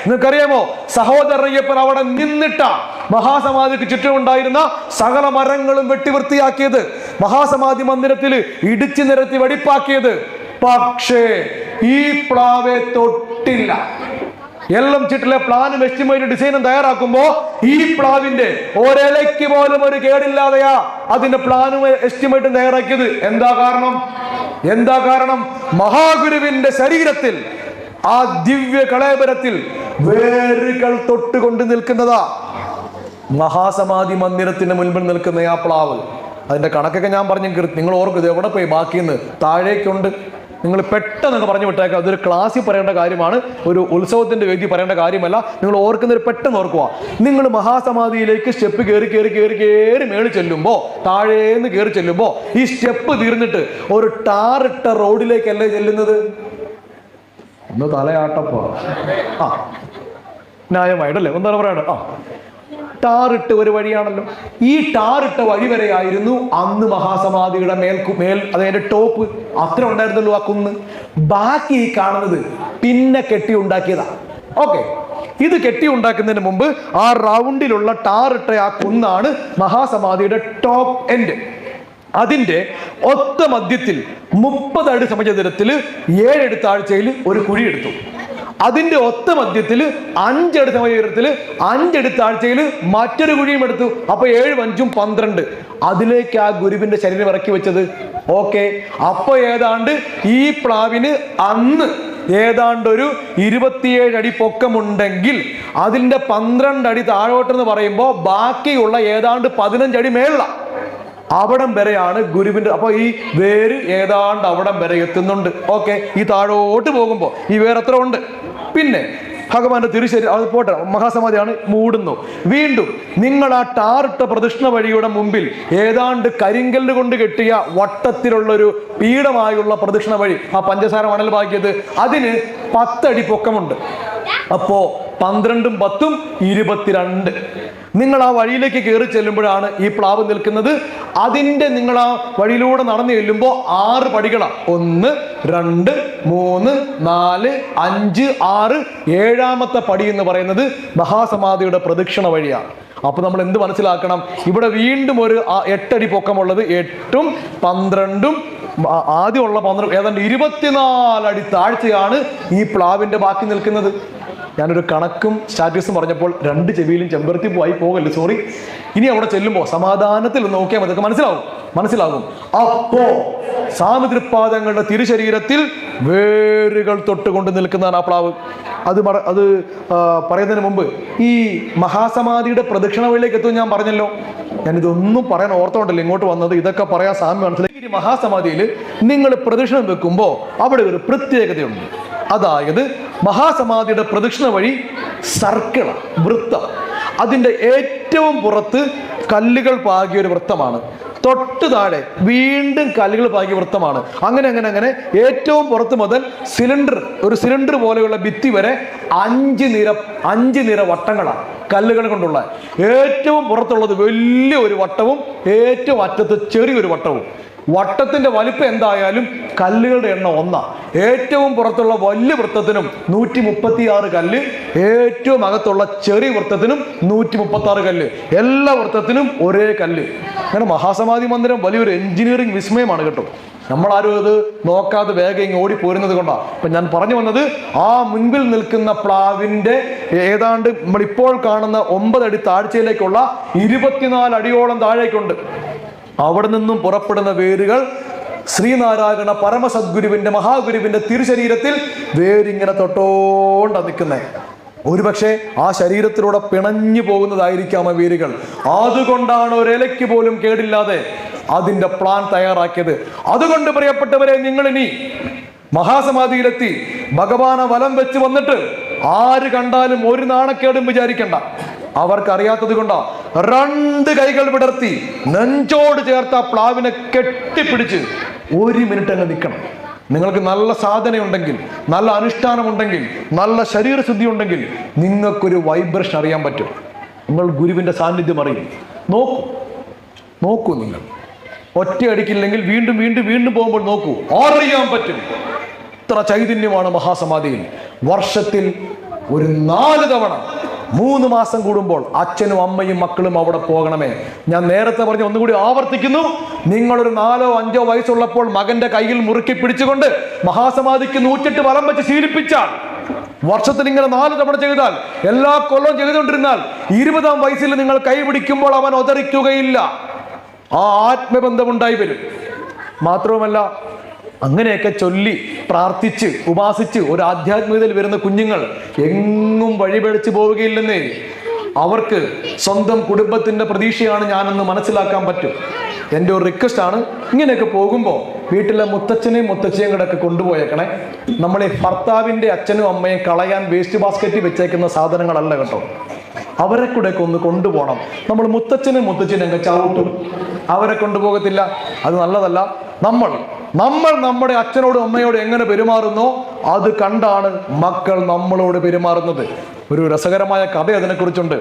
നിങ്ങൾക്കറിയാമോ, സഹോദരയ്യപ്പൻ അവിടെ നിന്നിട്ട മഹാസമാധിക്ക് ചുറ്റുമുണ്ടായിരുന്ന സകല മരങ്ങളും വെട്ടിവൃത്തിയാക്കിയത്, മഹാസമാധി മന്ദിരത്തിൽ ഇടിച്ചു നിരത്തി വെടിപ്പാക്കിയത്. പക്ഷേ ഈ പ്ലാവെ തൊട്ടില്ല. എല്ലാം ചിട്ടിലെ പ്ലാനും എസ്റ്റിമേറ്റും ഡിസൈനും തയ്യാറാക്കുമ്പോ ഈ പ്ലാവിന്റെ ഒരിലയ്ക്ക് പോലും ഒരു കേടില്ലാതെയാ അതിന്റെ പ്ലാനും എസ്റ്റിമേറ്റും തയ്യാറാക്കിയത്. എന്താ കാരണം? മഹാഗുരുവിന്റെ ശരീരത്തിൽ, ആ ദിവ്യ കളേബരത്തിൽ വേരുകൾ തൊട്ടുകൊണ്ട് നിൽക്കുന്നതാ. മഹാസമാധി മന്ദിരത്തിന് മുൻപിൽ നിൽക്കുന്ന ആ പ്ലാവ്, അതിന്റെ കണക്കൊക്കെ ഞാൻ പറഞ്ഞു. നിങ്ങൾ ഓർക്കും ഇത് എവിടെ പോയി ബാക്കിയെന്ന്. താഴേക്കുണ്ട്. നിങ്ങൾ പെട്ടെന്ന് പറഞ്ഞു വിട്ടേക്കാം. അതൊരു ക്ലാസ്സിൽ പറയേണ്ട കാര്യമാണ്, ഒരു ഉത്സവത്തിന്റെ വേദി പറയേണ്ട കാര്യമല്ല. നിങ്ങൾ ഓർക്കുന്നൊരു പെട്ടെന്ന് ഓർക്കുക. നിങ്ങൾ മഹാസമാധിയിലേക്ക് സ്റ്റെപ്പ് കയറി മേളിൽ ചെല്ലുമ്പോ, താഴേന്ന് കയറി ചെല്ലുമ്പോ ഈ സ്റ്റെപ്പ് തീർന്നിട്ട് ഒരു ടാറിട്ട റോഡിലേക്കല്ലേ ചെല്ലുന്നത്? ഒന്ന് തലയാട്ടപ്പോ ന്യായമായിട്ടല്ലേ? എന്താണ് പറയണത്? ടാറിട്ട് ഒരു വഴിയാണല്ലോ. ഈ ടാറിട്ട വഴി വരെയായിരുന്നു അന്ന് മഹാസമാധിയുടെ മേൽ അതിന്റെ ടോപ്പ്. അത്ര ഉണ്ടായിരുന്നല്ലോ ആ കുന്ന്. ബാക്കി ഈ കാണുന്നത് പിന്നെ കെട്ടി ഉണ്ടാക്കിയതാ. ഓക്കെ, ഇത് കെട്ടി ഉണ്ടാക്കുന്നതിന് മുമ്പ് ആ റൗണ്ടിലുള്ള ടാറിട്ട ആ കുന്നാണ് മഹാസമാധിയുടെ ടോപ്പ് എൻഡ്. അതിന്റെ ഒത്ത മധ്യത്തിൽ 30 അടി സമചതുരത്തിൽ 7 അടി താഴ്ചയിൽ ഒരു കുഴി എടുത്തു. അതിന്റെ ഒത്ത മധ്യത്തിൽ 5 അടി സമചതുരത്തിൽ 5 അടി താഴ്ചയിൽ മറ്റൊരു കുഴിയും എടുത്തു. അപ്പൊ 7 × 5 = 12. അതിലേക്ക് ആ ഗുരുവിന്റെ ശരീരം ഇറക്കി വെച്ചത്. ഓക്കെ, അപ്പൊ ഏതാണ്ട് ഈ പ്ലാവിന് അന്ന് ഏതാണ്ട് ഒരു 27 അടി പൊക്കമുണ്ടെങ്കിൽ അതിന്റെ 12 അടി താഴോട്ടെന്ന് പറയുമ്പോൾ ബാക്കിയുള്ള ഏതാണ്ട് 15 അടി മേള. അവിടം വരെയാണ് ഗുരുവിന്റെ. അപ്പൊ ഈ വേര് ഏതാണ്ട് അവിടം വരെ എത്തുന്നുണ്ട്. ഓക്കെ, ഈ താഴോട്ട് പോകുമ്പോ ഈ വേര് എത്ര ഉണ്ട്? പിന്നെ ഭഗവാന്റെ തിരുശരീരം അത് പോട്ടെ, മഹാസമാധിയാണ്. മൂടുന്നു. വീണ്ടും നിങ്ങൾ ആ ടാറിട്ട പ്രദക്ഷിണ വഴിയുടെ മുമ്പിൽ ഏതാണ്ട് കരിങ്കല്ല് കൊണ്ട് കെട്ടിയ വട്ടത്തിലുള്ളൊരു പീഠമായുള്ള പ്രദക്ഷിണ വഴി, ആ പഞ്ചസാര മണൽ ബാക്കിയത്, അതിന് 10 അടി പൊക്കമുണ്ട്. അപ്പോ 12 × 10 = 22. നിങ്ങൾ ആ വഴിയിലേക്ക് കയറി ചെല്ലുമ്പോഴാണ് ഈ പ്ലാവ് നിൽക്കുന്നത്. അതിന്റെ നിങ്ങൾ ആ വഴിയിലൂടെ നടന്നു ചെല്ലുമ്പോൾ 6 പടികളാണ്. 1, 2, 3, 4, 5, 6. 7ാമത്തെ പടി എന്ന് പറയുന്നത് മഹാസമാധിയുടെ പ്രദക്ഷിണ വഴിയാണ്. അപ്പൊ നമ്മൾ എന്ത് മനസ്സിലാക്കണം? ഇവിടെ വീണ്ടും ഒരു 8 അടി പൊക്കമുള്ളത്. 8ഉം 12ഉം ആദ്യമുള്ള 12 ഏതാണ്ട് 24 അടി താഴ്ചയാണ് ഈ പ്ലാവിന്റെ ബാക്കി നിൽക്കുന്നത്. ഞാനൊരു കണക്കും സ്റ്റാറ്റസും പറഞ്ഞപ്പോൾ 2 ചെവിയിലും ചെമ്പരത്തി പോയി പോകല്ലേ, സോറി. ഇനി അവിടെ ചെല്ലുമ്പോൾ സമാധാനത്തിൽ നോക്കിയാൽ അതൊക്കെ മനസ്സിലാകും. അപ്പോ സ്വാമിതൃപാദങ്ങളുടെ തിരുശരീരത്തിൽ വേരുകൾ തൊട്ടുകൊണ്ട് നിൽക്കുന്നതാണ് ആ പ്ലാവ്. അത് പറയുന്നതിന് മുമ്പ് ഈ മഹാസമാധിയുടെ പ്രദക്ഷിണ വഴിയിലേക്ക് എത്തും ഞാൻ പറഞ്ഞല്ലോ. ഞാനിതൊന്നും പറയാൻ ഓർത്തോണ്ടല്ലോ ഇങ്ങോട്ട് വന്നത്. ഇതൊക്കെ പറയാൻ സാമ്യം മനസ്സിലാക്കി. ഈ മഹാസമാധിയിൽ നിങ്ങൾ പ്രദക്ഷിണം വെക്കുമ്പോൾ അവിടെ ഒരു പ്രത്യേകതയുണ്ട്. അതായത് മഹാസമാധിയുടെ പ്രദക്ഷിണ വഴി സർക്കിള, വൃത്തം. അതിൻ്റെ ഏറ്റവും പുറത്ത് കല്ലുകൾ പാകിയ ഒരു വൃത്തമാണ്. തൊട്ട് താഴെ വീണ്ടും കല്ലുകൾ പാകിയ വൃത്തമാണ്. അങ്ങനെ ഏറ്റവും പുറത്ത് മുതൽ ഒരു സിലിണ്ടർ പോലെയുള്ള ഭിത്തി വരെ 5 നിര വട്ടങ്ങളാണ് കല്ലുകൾ കൊണ്ടുള്ള. ഏറ്റവും പുറത്തുള്ളത് വലിയൊരു വട്ടവും ഏറ്റവും അറ്റത്ത് ചെറിയൊരു വട്ടവും. വട്ടത്തിന്റെ വലിപ്പം എന്തായാലും കല്ലുകളുടെ എണ്ണം 1. ഏറ്റവും പുറത്തുള്ള വലിയ വൃത്തത്തിനും 136 കല്ല്, ഏറ്റവും അകത്തുള്ള ചെറിയ വൃത്തത്തിനും 136 കല്ല്. എല്ലാ വൃത്തത്തിനും ഒരേ കല്ല്. അങ്ങനെ മഹാസമാധി മന്ദിരം വലിയൊരു എഞ്ചിനീയറിംഗ് വിസ്മയമാണ് കേട്ടോ. നമ്മളാരും അത് നോക്കാതെ വേഗം ഓടിപ്പോരുന്നത് കൊണ്ടാണ്. അപ്പൊ ഞാൻ പറഞ്ഞു വന്നത്, ആ മുൻപിൽ നിൽക്കുന്ന പ്ലാവിന്റെ ഏതാണ്ട് നമ്മളിപ്പോൾ കാണുന്ന 9 അടി താഴ്ചയിലേക്കുള്ള 24 അടിയോളം താഴേക്കുണ്ട്. അവിടെ നിന്നും പുറപ്പെടുന്ന വേരുകൾ ശ്രീനാരായണ പരമസദ്ഗുരുവിന്റെ മഹാഗുരുവിന്റെ തിരുശരീരത്തിൽ വേരിങ്ങനെ തൊട്ടോണ്ട നിൽക്കുന്നത്. ഒരുപക്ഷെ ആ ശരീരത്തിലൂടെ പിണഞ്ഞു പോകുന്നതായിരിക്കാം ആ വേരുകൾ. അതുകൊണ്ടാണ് ഒരിലയ്ക്ക് പോലും കേടില്ലാതെ അതിന്റെ പ്ലാൻ തയ്യാറാക്കിയത്. അതുകൊണ്ട് പ്രിയപ്പെട്ടവരെ, നിങ്ങൾ ഇനി മഹാസമാധിയിലെത്തി ഭഗവാനെ വലം വെച്ച് വന്നിട്ട് ആര് കണ്ടാലും ഒരു നാണക്കേടും വിചാരിക്കണ്ട. അവർക്കറിയാത്തത് കൊണ്ടാ 2 കൈകൾ വിടർത്തി നെഞ്ചോട് ചേർത്ത പ്ലാവിനെ കെട്ടിപ്പിടിച്ച് 1 മിനിറ്റ് അങ്ങ് നിൽക്കണം. നിങ്ങൾക്ക് നല്ല സാധനയുണ്ടെങ്കിൽ, നല്ല അനുഷ്ഠാനമുണ്ടെങ്കിൽ, നല്ല ശരീരശുദ്ധി ഉണ്ടെങ്കിൽ നിങ്ങൾക്കൊരു വൈബ്രേഷൻ അറിയാൻ പറ്റും. നിങ്ങൾ ഗുരുവിന്റെ സാന്നിധ്യം അറിയും. നോക്കൂ നിങ്ങൾ. ഒറ്റയടിക്കില്ലെങ്കിൽ വീണ്ടും പോകുമ്പോൾ നോക്കൂ, അറിയാൻ പറ്റും. ഇത്ര ചൈതന്യമാണ് മഹാസമാധിയിൽ. വർഷത്തിൽ ഒരു 4 തവണ 3 മാസം കൂടുമ്പോൾ അച്ഛനും അമ്മയും മക്കളും അവിടെ പോകണമേ. ഞാൻ നേരത്തെ പറഞ്ഞ ഒന്നുകൂടി ആവർത്തിക്കുന്നു. നിങ്ങളൊരു 4ഓ 5ഓ വയസ്സുള്ളപ്പോൾ മകന്റെ കയ്യിൽ മുറുക്കി പിടിച്ചുകൊണ്ട് മഹാസമാധിക്ക് 108 വലം വെച്ച് ശീലിപ്പിച്ചാൽ, വർഷത്തിൽ ഇങ്ങനെ 4 തവണ ചെയ്താൽ, എല്ലാ കൊല്ലവും ചെയ്തുകൊണ്ടിരുന്നാൽ 20-ാം വയസ്സിൽ നിങ്ങൾ കൈ പിടിക്കുമ്പോൾ അവൻ ഒതറിക്കുകയില്ല. ആ ആത്മബന്ധമുണ്ടായി വരും. മാത്രവുമല്ല, അങ്ങനെയൊക്കെ ചൊല്ലി പ്രാർത്ഥിച്ച് ഉപാസിച്ച് ഒരു ആധ്യാത്മികതയിൽ വരുന്ന കുഞ്ഞുങ്ങൾ എങ്ങും വഴിപഴിച്ചു പോവുകയില്ലെന്നേ. അവർക്ക് സ്വന്തം കുടുംബത്തിന്റെ പ്രതീക്ഷയാണ് ഞാനെന്ന് മനസ്സിലാക്കാൻ പറ്റും. എൻ്റെ ഒരു റിക്വസ്റ്റ് ആണ്, ഇങ്ങനെയൊക്കെ പോകുമ്പോൾ വീട്ടിലെ മുത്തച്ഛനെയും മുത്തച്ഛയും കൂടെ ഒക്കെ കൊണ്ടുപോയേക്കണേ. നമ്മൾ ഈ ഭർത്താവിൻ്റെ അച്ഛനും അമ്മയും കളയാൻ വേസ്റ്റ് ബാസ്ക്കറ്റിൽ വെച്ചേക്കുന്ന സാധനങ്ങളല്ല കേട്ടോ. അവരെ കൂടെ ഒക്കെ ഒന്ന് കൊണ്ടുപോകണം. നമ്മൾ മുത്തച്ഛനും മുത്തച്ഛനും അങ്ങ് ചവിട്ടും, അവരെ കൊണ്ടുപോകത്തില്ല. അത് നല്ലതല്ല. നമ്മൾ നമ്മുടെ അച്ഛനോടും അമ്മയോടും എങ്ങനെ പെരുമാറുന്നോ അത് കണ്ടാണ് മക്കൾ നമ്മളോട് പെരുമാറുന്നത്. ഒരു രസകരമായ കഥ അതിനെക്കുറിച്ചുണ്ട്.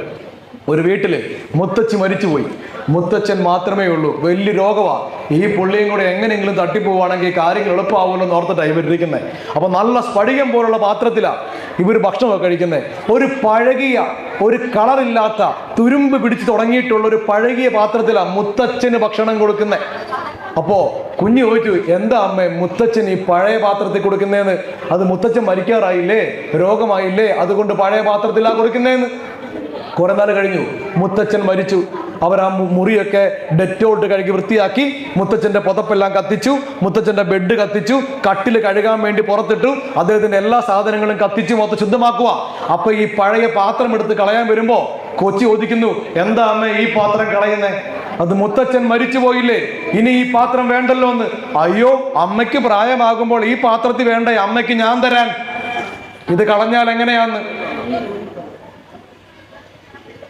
ഒരു വീട്ടില് മുത്തച്ഛി മരിച്ചുപോയി. മുത്തച്ഛൻ മാത്രമേ ഉള്ളൂ. വലിയ രോഗമാണ്. ഈ പുള്ളിയും കൂടെ എങ്ങനെയെങ്കിലും തട്ടിപ്പോവാണെങ്കിൽ കാര്യങ്ങൾ എളുപ്പമാവുമല്ലോ എന്ന് ഓർത്തിട്ടാണ് ഇവരിരിക്കുന്നത്. അപ്പൊ നല്ല സ്ഫടികം പോലുള്ള പാത്രത്തിലാണ് ഇവർ ഭക്ഷണമൊക്കെ കഴിക്കുന്നത്. ഒരു പഴകിയ, ഒരു കളറില്ലാത്ത, തുരുമ്പ് പിടിച്ച് തുടങ്ങിയിട്ടുള്ള ഒരു പഴകിയ പാത്രത്തിലാണ് മുത്തച്ഛന് ഭക്ഷണം കൊടുക്കുന്നത്. അപ്പോ കുഞ്ഞു ചോദിച്ചു, എന്താ അമ്മേ മുത്തച്ഛൻ ഈ പഴയ പാത്രത്തിൽ കൊടുക്കുന്നതെന്ന്? അത് മുത്തച്ഛൻ മരിക്കാറായില്ലേ, രോഗമായില്ലേ, അതുകൊണ്ട് പഴയ പാത്രത്തിലാ കൊടുക്കുന്നതെന്ന്. കുറെ നാൾ കഴിഞ്ഞു, മുത്തച്ഛൻ മരിച്ചു. അവർ ആ മുറിയൊക്കെ ഡെറ്റോട്ട് കഴുകി വൃത്തിയാക്കി, മുത്തച്ഛന്റെ പുതപ്പെല്ലാം കത്തിച്ചു, മുത്തച്ഛന്റെ ബെഡ് കത്തിച്ചു, കട്ടില് കഴുകാൻ വേണ്ടി പുറത്തിട്ടു, അദ്ദേഹത്തിന്റെ എല്ലാ സാധനങ്ങളും കത്തിച്ചു മൊത്തം ശുദ്ധമാക്കുക. അപ്പൊ ഈ പഴയ പാത്രം എടുത്ത് കളയാൻ വരുമ്പോ കൊച്ചി ചോദിക്കുന്നു, എന്താ അമ്മ ഈ പാത്രം കളയുന്നേ? അത് മുത്തച്ഛൻ മരിച്ചു പോയില്ലേ, ഇനി ഈ പാത്രം വേണ്ടല്ലോ എന്ന്. അയ്യോ, അമ്മയ്ക്ക് പ്രായമാകുമ്പോൾ ഈ പാത്രത്തിൽ വേണ്ടേ അമ്മയ്ക്ക് ഞാൻ തരാൻ, ഇത് കളഞ്ഞാൽ എങ്ങനെയാന്ന്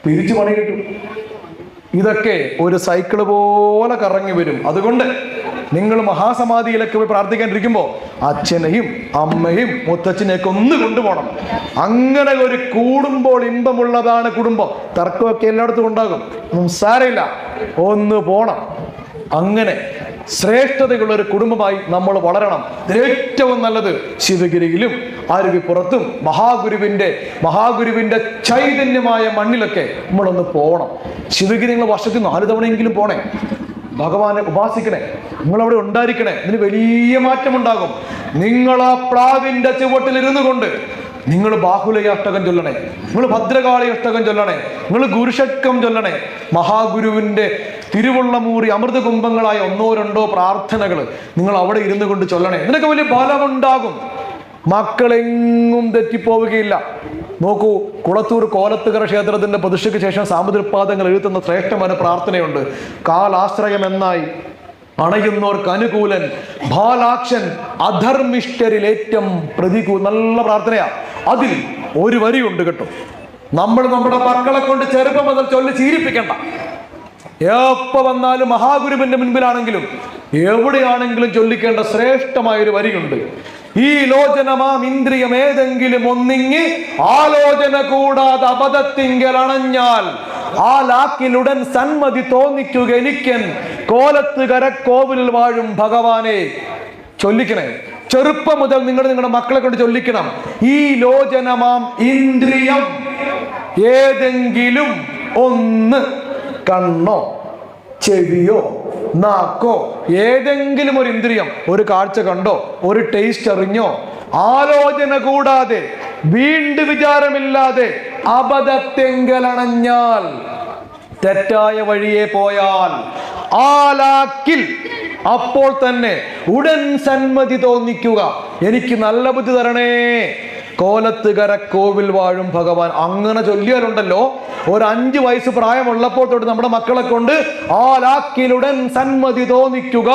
തിരിച്ചു പണി കിട്ടും. ഇതൊക്കെ ഒരു സൈക്കിള് പോലെ കറങ്ങി വരും. അതുകൊണ്ട് നിങ്ങൾ മഹാസമാധിയിലൊക്കെ പോയി പ്രാർത്ഥിക്കാണ്ടിരിക്കുമ്പോൾ അച്ഛനെയും അമ്മയും മുത്തച്ഛനെയൊക്കെ ഒന്ന് കൊണ്ടുപോകണം. അങ്ങനെ ഒരു കൂടുമ്പോൾ ഇമ്പമുള്ളതാണ് കുടുംബം. തർക്കമൊക്കെ എല്ലായിടത്തും ഉണ്ടാകും, ഒന്നും സാരമില്ല, ഒന്ന് പോണം. അങ്ങനെ ശ്രേഷ്ഠതയുള്ള ഒരു കുടുംബമായി നമ്മൾ വളരണം. ഏറ്റവും നല്ലത് ശിവഗിരിയിലും അരുവിപ്പുറത്തും മഹാഗുരുവിന്റെ ചൈതന്യമായ മണ്ണിലൊക്കെ നമ്മളൊന്ന് പോകണം. ശിവഗിരി നിങ്ങൾ വർഷത്തിൽ 4 തവണയെങ്കിലും പോണേ. ഭഗവാനെ ഉപാസിക്കണേ, നിങ്ങളവിടെ ഉണ്ടായിരിക്കണേ. ഇതിന് വലിയ മാറ്റമുണ്ടാകും. നിങ്ങൾ ആ പ്ലാവിന്റെ ചുവട്ടിലിരുന്നു കൊണ്ട് നിങ്ങൾ ബാഹുലയ അഷ്ടകം ചൊല്ലണേ, നിങ്ങൾ ഭദ്രകാളി അഷ്ടകം ചൊല്ലണേ, നിങ്ങൾ ഗുരുഷട്കം ചൊല്ലണേ. മഹാഗുരുവിന്റെ തിരുവുള്ളമൂറി അമൃത കുംഭങ്ങളായ 1 2 പ്രാർത്ഥനകൾ നിങ്ങൾ അവിടെ ഇരുന്നു കൊണ്ട് ചൊല്ലണേ. നിനക്ക് വലിയ ബലമുണ്ടാകും. മക്കളെങ്ങും തെറ്റിപ്പോവുകയില്ല. നോക്കൂ, കുളത്തൂർ കോലത്തുകര ക്ഷേത്രത്തിന്റെ പ്രതിഷ്ഠയ്ക്ക് ശേഷം സാമുദ്രപാദങ്ങൾ എഴുതുന്ന ശ്രേഷ്ഠമായ പ്രാർത്ഥനയുണ്ട്. കാലാശ്രയം എന്നായി അണയുന്നോർക്ക് അനുകൂലൻ, ബാലാക്ഷൻ അധർമ്മിഷ്ഠരിൽ ഏറ്റവും പ്രതികൂല. നല്ല പ്രാർത്ഥനയാ. അതിൽ ഒരു വരിയുണ്ട് കേട്ടോ, നമ്മൾ നമ്മുടെ മക്കളെ കൊണ്ട് ചെറുപ്പം മുതൽ ചൊല്ലി ശീലിപ്പിക്കണ്ട. എപ്പോ വന്നാലും മഹാഗുരുവിന്റെ മുൻപിലാണെങ്കിലും എവിടെയാണെങ്കിലും ചൊല്ലിക്കേണ്ട ശ്രേഷ്ഠമായൊരു വരിയുണ്ട്. ഈ ലോചനമാം ഇന്ദ്രിയം ഏതെങ്കിലും ഒന്നിങ്ങി ആലോചന കൂടാതെ അബദ്ധത്തിങ്കൽ അണഞ്ഞാൽ ആ ലാക്കിലുടൻ സന്മതി തോന്നിക്കുക എനിക്കൻ കോലത്തുകര കോവിലിൽ വാഴും ഭഗവാനെ. ചൊല്ലിക്കണേ. ചെറുപ്പം മുതൽ നിങ്ങളുടെ മക്കളെ കൊണ്ട് ചൊല്ലിക്കണം. ഈ ലോചനമാം ഇന്ദ്രിയം ഏതെങ്കിലും ഒന്ന്, കണ്ണോ ചെവിയോ നാക്കോ, ഏതെങ്കിലും ഒരു ഇന്ദ്രിയം, ഒരു കാഴ്ച കണ്ടോ, ഒരു ടേസ്റ്റ് അറിഞ്ഞോ, ആലോചന കൂടാതെ വീണ്ടും വിചാരമില്ലാതെ അബദ്ധത്തെങ്കലണഞ്ഞാൽ, തെറ്റായ വഴിയെ പോയാൽ ആ ലാക്കിൽ അപ്പോൾ തന്നെ ഉടൻ സന്മതി തോന്നിക്കുക, എനിക്ക് നല്ല ബുദ്ധി തരണേ, കോലത്തുകര കോവിൽ വാഴും ഭഗവാൻ. അങ്ങനെ ചൊല്ലിയാലുണ്ടല്ലോ, ഒരു 5 വയസ്സ് പ്രായമുള്ളപ്പോൾ തൊട്ട് നമ്മുടെ മക്കളെ കൊണ്ട് ആ ലാക്കിലുടൻ സന്മതി തോന്നിക്കുക.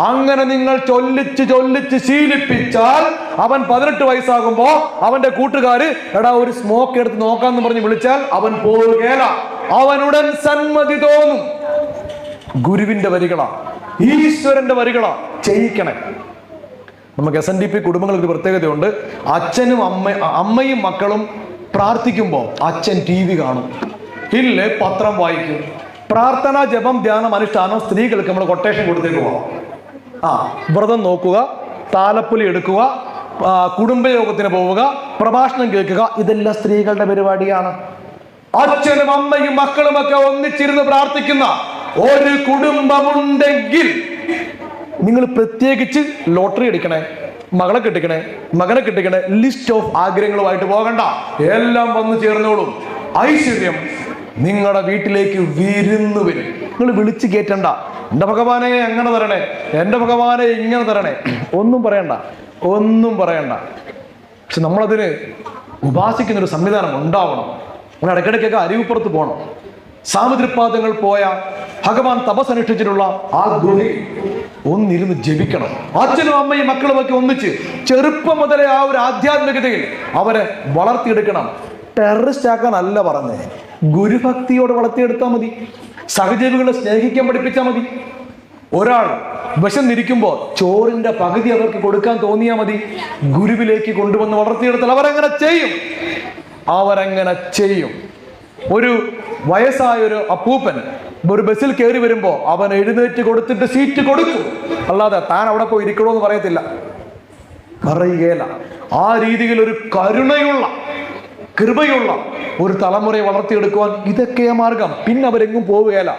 അങ്ങനെ നിങ്ങൾ ചൊല്ലിച്ച് ശീലിപ്പിച്ചാൽ അവൻ 18 വയസ്സാകുമ്പോ അവന്റെ കൂട്ടുകാര് എടാ ഒരു സ്മോക്ക് എടുത്ത് നോക്കാന്ന് പറഞ്ഞ് വിളിച്ചാൽ അവൻ പോവുകയില്ല. അവനുടൻ സന്മതി തോന്നും. ഗുരുവിന്റെ വരികളാ, ഈശ്വരന്റെ വരികളാ. ചെയ്യിക്കണേ. നമുക്ക് SNDP കുടുംബങ്ങൾക്ക് ഒരു പ്രത്യേകതയുണ്ട്. അച്ഛനും അമ്മയും മക്കളും പ്രാർത്ഥിക്കുമ്പോൾ അച്ഛൻ TV കാണും, ഇല്ലേ പത്രം വായിക്കും. പ്രാർത്ഥന, ജപം, ധ്യാനം, അനുഷ്ഠാനം സ്ത്രീകൾക്ക് നമ്മൾ കൊട്ടേഷൻ കൊടുത്തേക്ക് പോവാം. വ്രതം നോക്കുക, താലപ്പൊലി എടുക്കുക, കുടുംബയോഗത്തിന് പോവുക, പ്രഭാഷണം കേൾക്കുക, ഇതെല്ലാം സ്ത്രീകളുടെ പരിപാടിയാണ്. അച്ഛനും അമ്മയും മക്കളും ഒക്കെ ഒന്നിച്ചിരുന്ന് പ്രാർത്ഥിക്കുന്ന ഒരു കുടുംബമുണ്ടെങ്കിൽ നിങ്ങൾ പ്രത്യേകിച്ച് ലോട്ടറി അടിക്കണേ, മകളെ കെട്ടിക്കണേ, മകനെ കെട്ടിക്കണേ, ലിസ്റ്റ് ഓഫ് ആഗ്രഹങ്ങളുമായിട്ട് പോകണ്ട. എല്ലാം വന്നു ചേർന്നോളും. ഐശ്വര്യം നിങ്ങളുടെ വീട്ടിലേക്ക് വിരുന്നു വരും. നിങ്ങൾ വിളിച്ചു കയറ്റണ്ട, എൻ്റെ ഭഗവാനെ എങ്ങനെ തരണേ, എൻ്റെ ഭഗവാനെ ഇങ്ങനെ തരണേ, ഒന്നും പറയണ്ട, ഒന്നും പറയണ്ട. പക്ഷെ നമ്മളതിന് ഉപാസിക്കുന്നൊരു സംവിധാനം ഉണ്ടാവണം. നമ്മൾ ഇടയ്ക്കിടയ്ക്കൊക്കെ അരുവിപ്പുറത്ത് പോകണം. സാമുദ്രിപാദങ്ങൾ പോയ ഭഗവാൻ തപസ്സനുഷ്ഠിച്ചിട്ടുള്ള ആ ഗുഹയിൽ ഒന്നിരുന്ന് ജപിക്കണം. അച്ഛനും അമ്മയും മക്കളും ഒക്കെ ഒന്നിച്ച് ചെറുപ്പം മുതലേ ആ ഒരു ആധ്യാത്മികതയിൽ അവരെ വളർത്തിയെടുക്കണം. ടെററിസ്റ്റ് ആക്കാനല്ല പറഞ്ഞേ, ഗുരുഭക്തിയോട് വളർത്തിയെടുത്താൽ മതി. സഹജീവികളെ സ്നേഹിക്കാൻ പഠിപ്പിച്ചാൽ മതി. ഒരാൾ വിശന്നിരിക്കുമ്പോൾ ചോറിന്റെ പകുതി അവർക്ക് കൊടുക്കാൻ തോന്നിയാൽ മതി. ഗുരുവിലേക്ക് കൊണ്ടുവന്ന് വളർത്തിയെടുത്താൽ അവരെങ്ങനെ ചെയ്യും, അവരെങ്ങനെ ചെയ്യും. ഒരു വയസ്സായൊരു അപ്പൂപ്പൻ ഒരു ബസ്സിൽ കയറി വരുമ്പോൾ അവൻ എഴുന്നേറ്റ് കൊടുത്തിട്ട് സീറ്റ് കൊടുക്കും, അല്ലാതെ താൻ അവിടെ പോയി ഇരിക്കണമെന്ന് പറയത്തില്ല, പറയുകയില്ല. ആ രീതിയിൽ ഒരു കരുണയുള്ള കൃപയുള്ള ഒരു തലമുറയെ വളർത്തിയെടുക്കുവാൻ ഇതൊക്കെയാ മാർഗം. പിന്നെ അവരെങ്ങും പോവുകയില്ല.